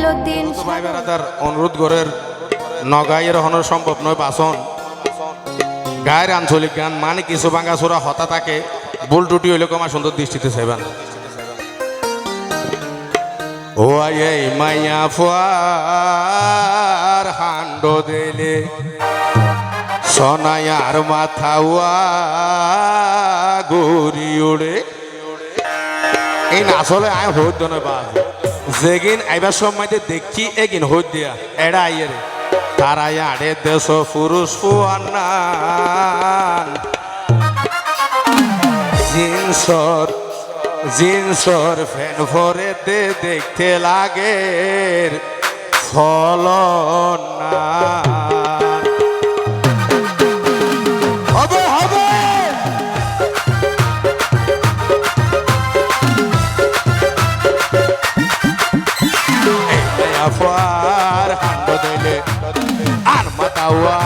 মইনুদ্দিন ভাই বেড়াদার অনুরোধ করের নগাইয়ের হনর সম্ভব নয় বাসন গায়ের আঞ্চলিক গান মানে কিছু ভাঙা চোরা হতা থাকে ভুল টুটি হইলে কমা সুন্দর দৃষ্টিতে চাইবেন ও এই মাইয়া ফুয়ার হান্ড দিলে সোনায়ার মাথা ঘুরি উড়ে এই আসলে আয় হইত নয় বা যেগিন আইবার সময় দেখি এগিন হইত দিয়া এড়া আইয়ে রে তারা আড়ে দেশ পুরুষ ফুয়ান্নান জিন্সর ফ্যান ভরে দেখতে লাগে ফলন না হবে হবে আফার হান্ড দিলে আর মাতাওয়া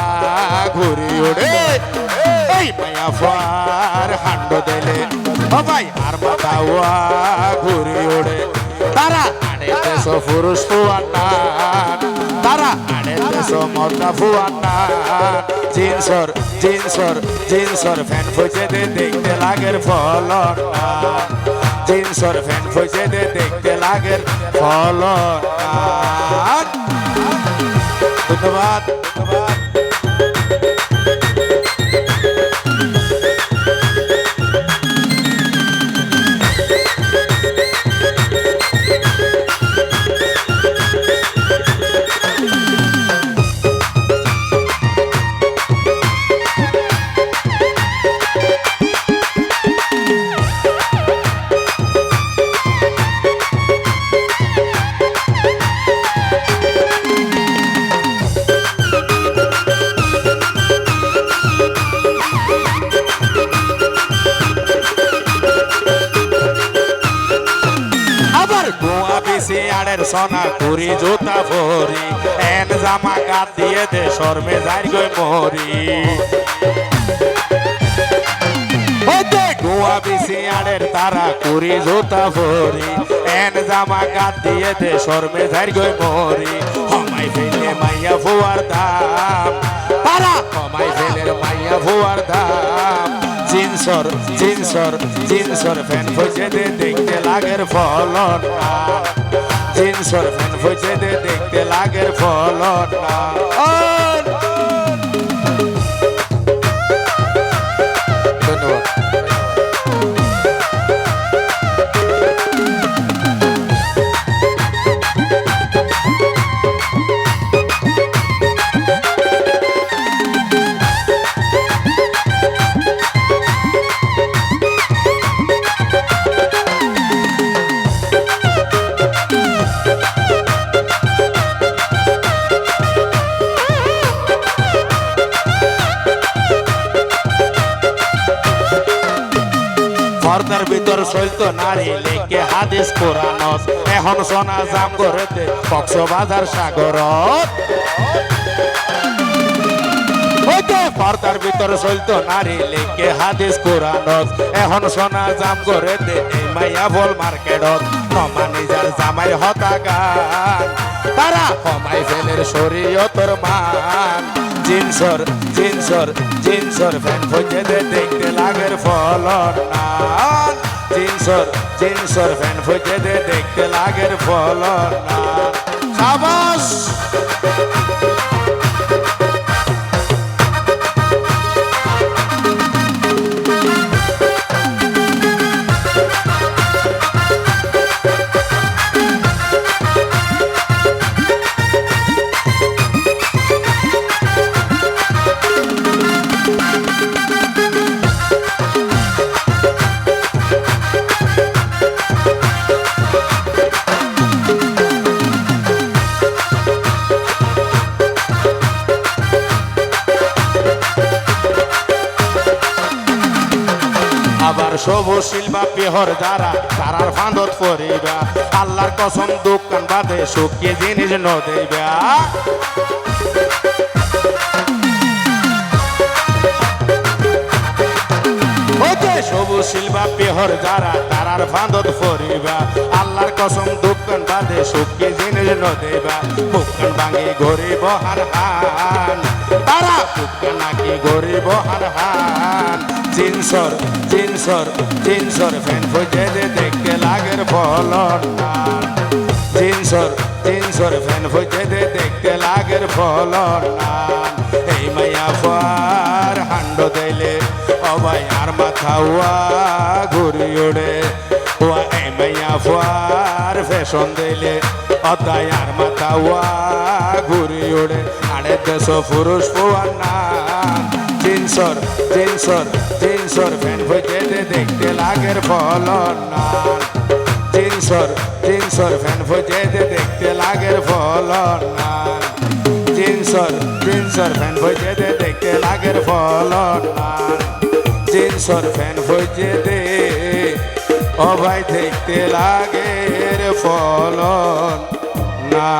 ঘুরি ওড়ে এই মায়া ফার হান্ড দিলে ভাই আর মাতাওয়া ঘুরি ওড়ে তারা আড়ে দেশ পুরুষ ফুয়ান্না তারা আড়ে দেশ মর্দা ফুয়ান্না জিন্সর ফ্যান ফুজে দেখতে লাগের ফলন জিন্সর ফ্যান ফুজে দেখতে লাগের ফলন ধন্যবাদ আড়ের সোনা কুড়ি জুতা ভরি এন জামা কাট দিয়ে দে শর্মে যাই গই মরি গোয়া বিসি আড়ের তারা কুড়ি জুতা ভরি এন জামা কাট দিয়ে দে শর্মে যাই গই মরি হমাই ফেলে মাইয়া ফুয়ার দাম তারা হমাই ফেলে মাইয়া ফুয়ার দাম জিন্সর ফ্যান ফুজে দেখতে লাগের ফলন জিন্সর ফ্যান ফুজে দেখতে লাগের ফলন ধন্যবাদ পর্দার ভিতর চলতো নারী লেখে হাদিস কোরআনত এখন সোনা জাম করে দে কক্সবাজার সাগরত পর্দার ভিতর চলতো নারী লেখে হাদিস কোরআনত এখন সোনা জাম করে দে এই মাইয়া বল মার্কেটত নমা নিজার জামাই হতা গান তারা কমাই ফেলের শরীয়তর মান জিন্সর ফ্যান ফুজে দেখতে লাগের ফলন জিন্সর ফ্যান ফুজে দেখতে লাগের ফলন সাবাস আবার সবশীল বা পেহর যারা তারার ফাঁদত পড়িবা আল্লাহর কসম দোকান বাদে শুকিয়ে জিনিস ন দেবা ওকে ওরে সবুজ শিলবা পেহর যারা তারার ফাঁদত ফরিবা আল্লাহর কসম দোকান বাদে সুখী জিনিস নদেবা বুকান ভাঙি গরিব হান হান তারা বুকান নাকি গরিব হান হান জিনসর জিনসর জিনসর ফ্যান ফুজে দেখতে লাগের ফলন নান জিনসর জিনসর ফ্যান ফুজে দেখতে লাগের ফলন নান এই মাইয়া ফার হান্ড দিলে অবাই আর মাথা ওয়া ঘুরি ওড়ে ওয়া এই মাইয়া ফার ফ্যাশন দিলে অদায় আর মাথা ওয়া ঘুরি ওড়ে আড়ে দেশ পুরুষ পোয়ার নাম জিনসর জিনসর জিনসর ফ্যান ফুজে দেখতে লাগের ফলন নান জিনসর জিনসর ফ্যান ফুজে দেখতে লাগের ফলন নান জিনসর জিনসর ফ্যান ফুজে দেখতে লাগের ফলন নান জিনসর ফ্যান ফুজে ও ভাই দেখতে লাগের ফলন না